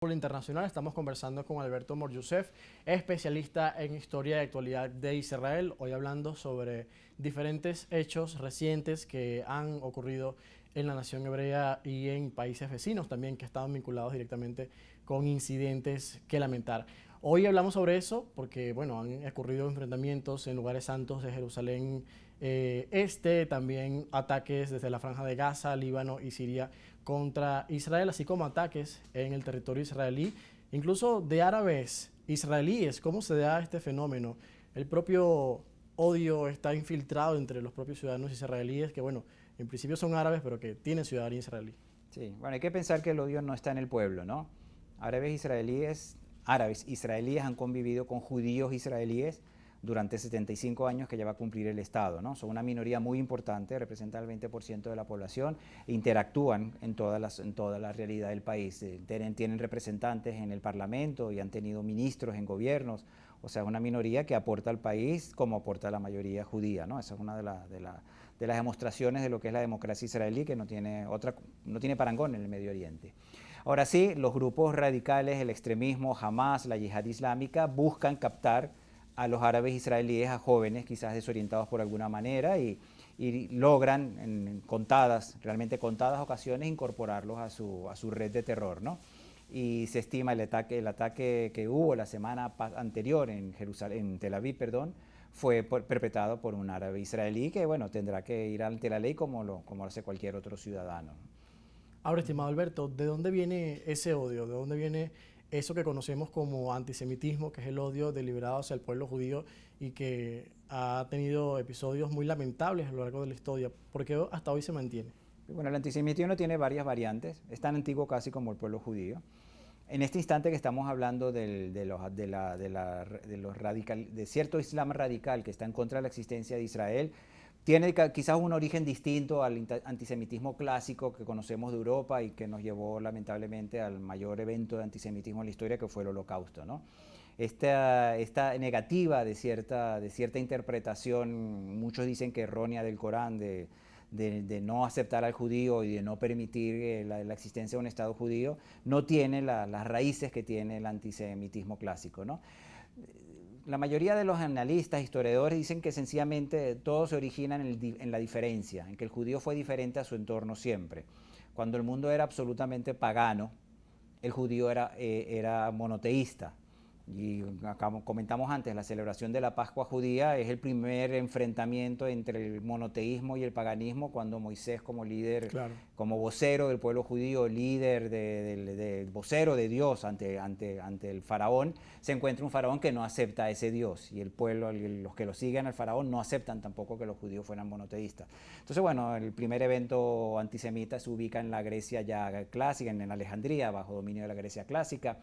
Internacional. Estamos conversando con Alberto Mor-Yosef, especialista en historia y actualidad de Israel, hoy hablando sobre diferentes hechos recientes que han ocurrido en la nación hebrea y en países vecinos también que estaban vinculados directamente con incidentes que lamentar. Hoy hablamos sobre eso porque, bueno, han ocurrido enfrentamientos en lugares santos de Jerusalén también ataques desde la Franja de Gaza, Líbano y Siria contra Israel, así como ataques en el territorio israelí, incluso de árabes israelíes. ¿Cómo se da este fenómeno? El propio odio está infiltrado entre los propios ciudadanos israelíes, que bueno, en principio son árabes, pero que tienen ciudadanía israelí. Sí, bueno, hay que pensar que el odio no está en el pueblo, ¿no? Árabes israelíes han convivido con judíos israelíes durante 75 años que ya va a cumplir el Estado, ¿no? Son una minoría muy importante, representan el 20% de la población, e interactúan en toda la realidad del país. Tienen representantes en el Parlamento y han tenido ministros en gobiernos, o sea, es una minoría que aporta al país como aporta la mayoría judía, ¿no? Esa es una de las demostraciones de lo que es la democracia israelí, que no tiene parangón en el Medio Oriente. Ahora sí, los grupos radicales, el extremismo, Hamas, la yihad islámica, buscan captar a los árabes israelíes, a jóvenes quizás desorientados por alguna manera y logran en realmente contadas ocasiones incorporarlos a su red de terror, ¿no? Y se estima el ataque que hubo la semana anterior en Tel Aviv, perdón, fue perpetrado por un árabe israelí que, bueno, tendrá que ir ante la ley como lo hace cualquier otro ciudadano. Ahora, estimado Alberto, ¿de dónde viene ese odio? ¿De dónde viene eso que conocemos como antisemitismo, que es el odio deliberado hacia el pueblo judío y que ha tenido episodios muy lamentables a lo largo de la historia? ¿Por qué hasta hoy se mantiene? Bueno, el antisemitismo tiene varias variantes, es tan antiguo casi como el pueblo judío. En este instante que estamos hablando de cierto Islam radical que está en contra de la existencia de Israel, tiene quizás un origen distinto al antisemitismo clásico que conocemos de Europa y que nos llevó lamentablemente al mayor evento de antisemitismo en la historia, que fue el Holocausto, ¿no? Esta negativa de cierta interpretación, muchos dicen que errónea, del Corán, de no aceptar al judío y de no permitir la existencia de un Estado judío, no tiene las raíces que tiene el antisemitismo clásico, ¿no? La mayoría de los analistas, historiadores, dicen que sencillamente todo se origina en la diferencia, en que el judío fue diferente a su entorno siempre. Cuando el mundo era absolutamente pagano, el judío era monoteísta. Y acá comentamos antes, la celebración de la Pascua judía es el primer enfrentamiento entre el monoteísmo y el paganismo, cuando Moisés, como líder, Claro. como vocero del pueblo judío, líder vocero de Dios ante el faraón, se encuentra un faraón que no acepta a ese Dios, y el pueblo, los que lo siguen al faraón, no aceptan tampoco que los judíos fueran monoteístas. Entonces, bueno, el primer evento antisemita se ubica en la Grecia ya clásica, en Alejandría, bajo dominio de la Grecia clásica.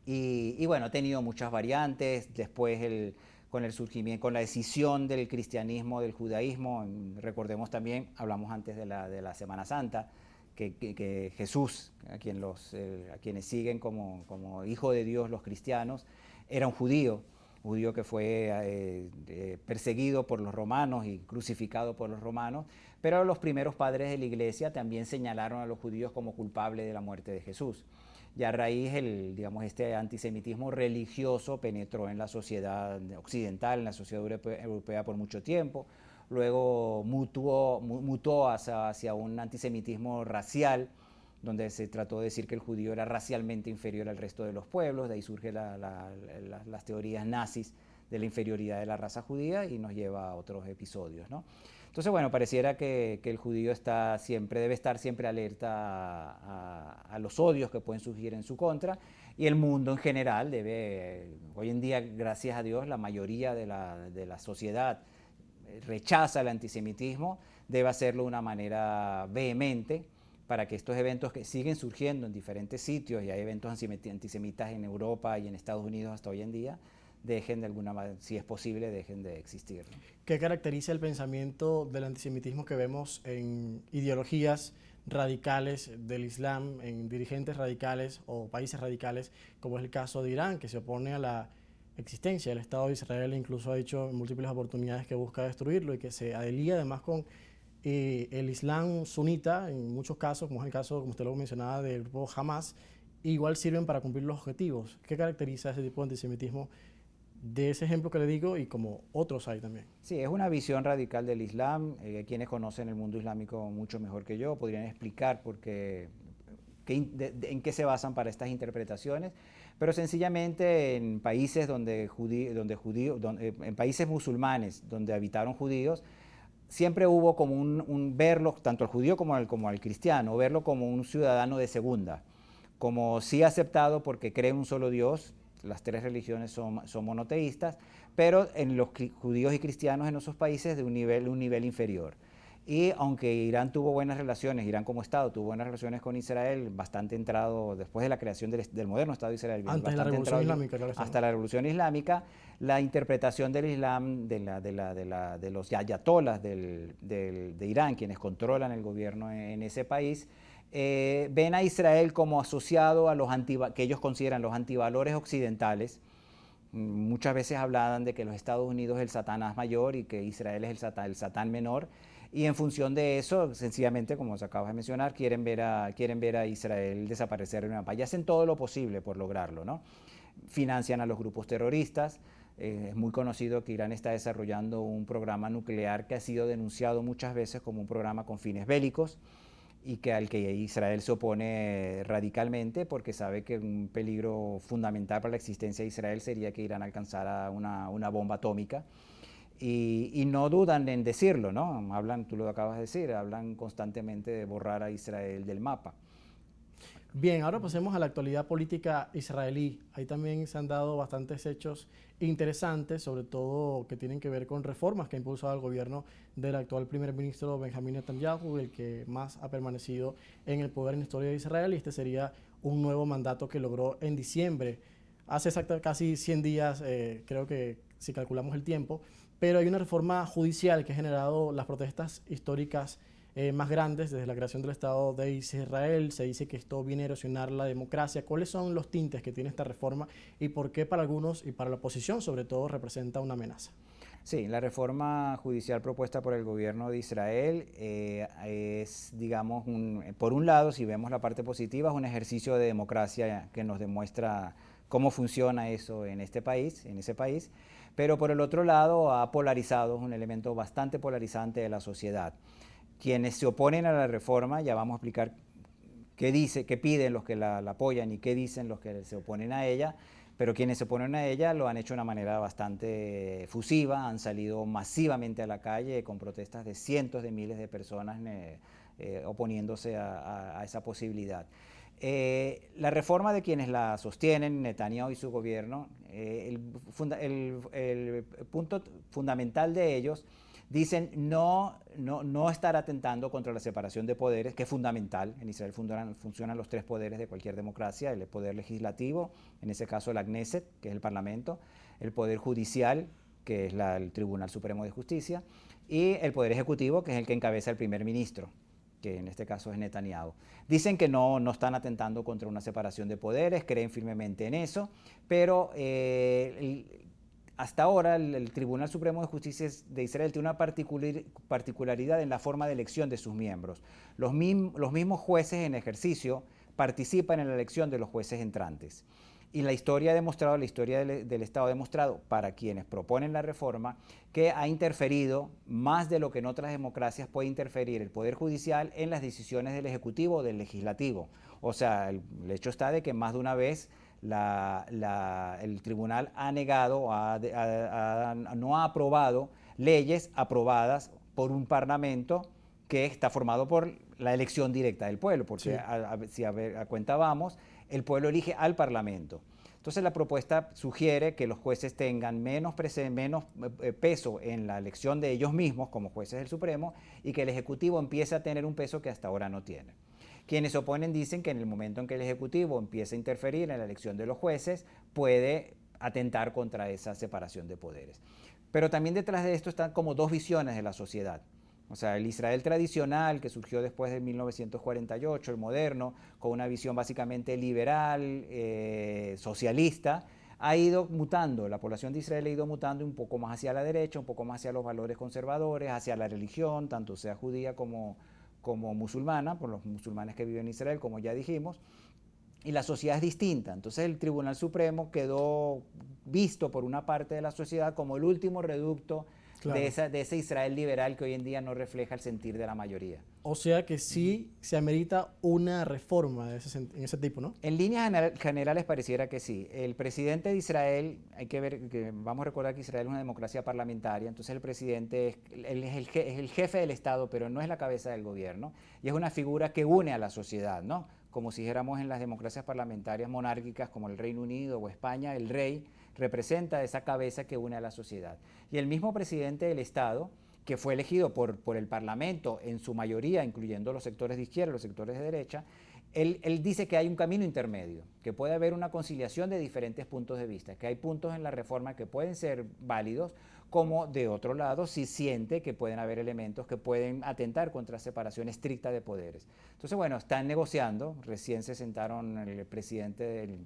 Y bueno, ha tenido muchas variantes. Después con la decisión del cristianismo, del judaísmo, recordemos también, hablamos antes de la Semana Santa, que Jesús, a quienes siguen como hijo de Dios los cristianos, era un judío que fue perseguido por los romanos y crucificado por los romanos, pero los primeros padres de la iglesia también señalaron a los judíos como culpables de la muerte de Jesús. Y a raíz, este antisemitismo religioso penetró en la sociedad occidental, en la sociedad europea por mucho tiempo. Luego mutó hacia un antisemitismo racial, donde se trató de decir que el judío era racialmente inferior al resto de los pueblos. De ahí surgen las teorías nazis de la inferioridad de la raza judía y nos lleva a otros episodios, ¿no? Entonces, bueno, pareciera que el judío debe estar siempre alerta a los odios que pueden surgir en su contra, y el mundo en general hoy en día, gracias a Dios, la mayoría de la sociedad rechaza el antisemitismo, debe hacerlo de una manera vehemente para que estos eventos que siguen surgiendo en diferentes sitios, y hay eventos antisemitas en Europa y en Estados Unidos hasta hoy en día, dejen de alguna manera, si es posible, dejen de existir, ¿no? ¿Qué caracteriza el pensamiento del antisemitismo que vemos en ideologías radicales del Islam, en dirigentes radicales o países radicales, como es el caso de Irán, que se opone a la existencia del Estado de Israel e incluso ha dicho en múltiples oportunidades que busca destruirlo y que se alía además con el Islam sunita en muchos casos, como es el caso, como usted lo mencionaba, del grupo Hamas, igual sirven para cumplir los objetivos. ¿Qué caracteriza ese tipo de antisemitismo de ese ejemplo que le digo y como otros hay también? Sí, es una visión radical del Islam. Quienes conocen el mundo islámico mucho mejor que yo podrían explicar en qué se basan para estas interpretaciones, pero sencillamente en países en países musulmanes donde habitaron judíos, siempre hubo como verlo, tanto al judío como al cristiano, verlo como un ciudadano de segunda, como sí aceptado porque cree en un solo Dios. Las tres religiones son monoteístas, pero en los judíos y cristianos en esos países de un nivel inferior. Y aunque Irán tuvo buenas relaciones, Irán como Estado tuvo buenas relaciones con Israel, bastante entrado después de la creación del moderno Estado de Israel. Antes de la Revolución Islámica, claro. Hasta la Revolución Islámica, la interpretación del Islam de los ayatolás de Irán, quienes controlan el gobierno en ese país, ven a Israel como asociado a que ellos consideran los antivalores occidentales. Muchas veces hablaban de que los Estados Unidos es el Satanás mayor y que Israel es el Satán menor. Y en función de eso, sencillamente, como se acaba de mencionar, quieren ver a Israel desaparecer en el mapa. Y hacen todo lo posible por lograrlo, ¿no? Financian a los grupos terroristas. Es muy conocido que Irán está desarrollando un programa nuclear que ha sido denunciado muchas veces como un programa con fines bélicos y al que Israel se opone radicalmente porque sabe que un peligro fundamental para la existencia de Israel sería que Irán alcanzara una bomba atómica. Y no dudan en decirlo, ¿no? Hablan, tú lo acabas de decir, hablan constantemente de borrar a Israel del mapa. Bien, ahora pasemos a la actualidad política israelí. Ahí también se han dado bastantes hechos interesantes, sobre todo que tienen que ver con reformas que ha impulsado el gobierno del actual primer ministro Benjamín Netanyahu, el que más ha permanecido en el poder en la historia de Israel, y este sería un nuevo mandato que logró en diciembre, hace casi 100 días, creo que si calculamos el tiempo, pero hay una reforma judicial que ha generado las protestas históricas más grandes desde la creación del Estado de Israel. Se dice que esto viene a erosionar la democracia. ¿Cuáles son los tintes que tiene esta reforma y por qué para algunos y para la oposición sobre todo representa una amenaza? Sí, la reforma judicial propuesta por el gobierno de Israel es, digamos, por un lado, si vemos la parte positiva, es un ejercicio de democracia que nos demuestra cómo funciona eso en ese país, pero por el otro lado ha polarizado, es un elemento bastante polarizante de la sociedad. Quienes se oponen a la reforma, ya vamos a explicar qué piden los que la apoyan y qué dicen los que se oponen a ella, pero quienes se oponen a ella lo han hecho de una manera bastante efusiva, han salido masivamente a la calle con protestas de cientos de miles de personas oponiéndose a esa posibilidad. La reforma de quienes la sostienen, Netanyahu y su gobierno, el punto fundamental de ellos, dicen no estar atentando contra la separación de poderes, que es fundamental. En Israel funcionan los tres poderes de cualquier democracia: el poder legislativo, en ese caso la Knesset, que es el Parlamento, el poder judicial, que es el Tribunal Supremo de Justicia, y el poder ejecutivo, que es el que encabeza el primer ministro, que en este caso es Netanyahu. Dicen que no están atentando contra una separación de poderes, creen firmemente en eso, pero hasta ahora el Tribunal Supremo de Justicia de Israel tiene una particularidad en la forma de elección de sus miembros. Los mismos jueces en ejercicio participan en la elección de los jueces entrantes. Y la historia del Estado ha demostrado, para quienes proponen la reforma, que ha interferido más de lo que en otras democracias puede interferir el Poder Judicial en las decisiones del Ejecutivo o del Legislativo. O sea, el hecho está de que más de una vez el tribunal ha negado, no ha aprobado leyes aprobadas por un parlamento que está formado por la elección directa del pueblo, porque sí. Si a cuenta vamos, el pueblo elige al parlamento. Entonces la propuesta sugiere que los jueces tengan menos peso en la elección de ellos mismos como jueces del Supremo y que el Ejecutivo empiece a tener un peso que hasta ahora no tiene. Quienes se oponen dicen que en el momento en que el Ejecutivo empiece a interferir en la elección de los jueces, puede atentar contra esa separación de poderes. Pero también detrás de esto están como dos visiones de la sociedad. O sea, el Israel tradicional, que surgió después de 1948, el moderno, con una visión básicamente liberal, socialista, ha ido mutando. La población de Israel ha ido mutando un poco más hacia la derecha, un poco más hacia los valores conservadores, hacia la religión, tanto sea judía como musulmana, por los musulmanes que viven en Israel, como ya dijimos. y la sociedad es distinta. Entonces el Tribunal Supremo quedó visto por una parte de la sociedad como el último reducto Claro. de ese Israel liberal que hoy en día no refleja el sentir de la mayoría. O sea que sí se amerita una reforma en ese tipo, ¿no? En líneas generales pareciera que sí. El presidente de Israel, hay que ver, vamos a recordar que Israel es una democracia parlamentaria, entonces el presidente es el jefe del Estado, pero no es la cabeza del gobierno, y es una figura que une a la sociedad, ¿no? Como si dijéramos en las democracias parlamentarias monárquicas como el Reino Unido o España, el rey representa esa cabeza que une a la sociedad. Y el mismo presidente del Estado, que fue elegido por el Parlamento en su mayoría, incluyendo los sectores de izquierda y los sectores de derecha, él dice que hay un camino intermedio, que puede haber una conciliación de diferentes puntos de vista, que hay puntos en la reforma que pueden ser válidos, como de otro lado si siente que pueden haber elementos que pueden atentar contra separación estricta de poderes. Entonces, bueno, están negociando, recién se sentaron el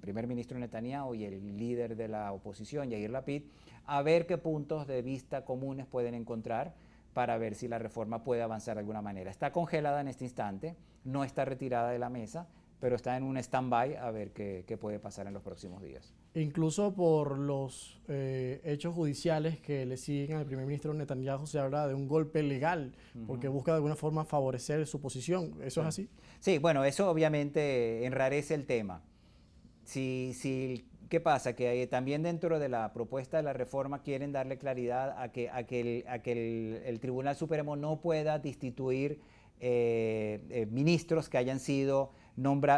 primer ministro Netanyahu y el líder de la oposición, Yair Lapid, a ver qué puntos de vista comunes pueden encontrar para ver si la reforma puede avanzar de alguna manera. Está congelada en este instante, no está retirada de la mesa, pero está en un stand-by a ver qué puede pasar en los próximos días. Incluso por los hechos judiciales que le siguen al primer ministro Netanyahu se habla de un golpe legal, porque busca de alguna forma favorecer su posición. ¿Eso es así? Sí, bueno, eso obviamente enrarece el tema. ¿Qué pasa? Que también dentro de la propuesta de la reforma quieren darle claridad a que el Tribunal Supremo no pueda destituir ministros que hayan sido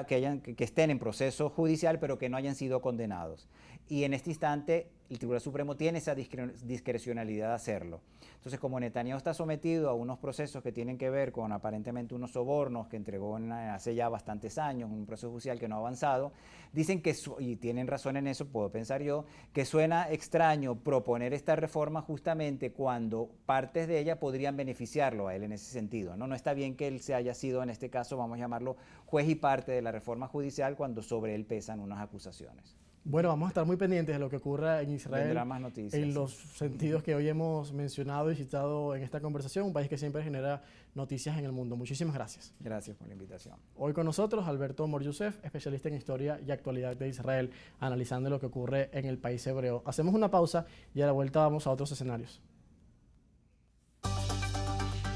que estén en proceso judicial pero que no hayan sido condenados. Y en este instante el Tribunal Supremo tiene esa discrecionalidad de hacerlo. Entonces, como Netanyahu está sometido a unos procesos que tienen que ver con aparentemente unos sobornos que entregó hace ya bastantes años, un proceso judicial que no ha avanzado, dicen que, y tienen razón en eso, puedo pensar yo, que suena extraño proponer esta reforma justamente cuando partes de ella podrían beneficiarlo a él en ese sentido, ¿no? No está bien que él se haya sido, en este caso, vamos a llamarlo, juez y parte de la reforma judicial cuando sobre él pesan unas acusaciones. Bueno, vamos a estar muy pendientes de lo que ocurra en Israel. Vendrán más noticias. En los sentidos que hoy hemos mencionado y citado en esta conversación, un país que siempre genera noticias en el mundo. Muchísimas gracias. Gracias por la invitación. Hoy con nosotros Alberto Mor-Yosef, especialista en historia y actualidad de Israel, analizando lo que ocurre en el país hebreo. Hacemos una pausa y a la vuelta vamos a otros escenarios.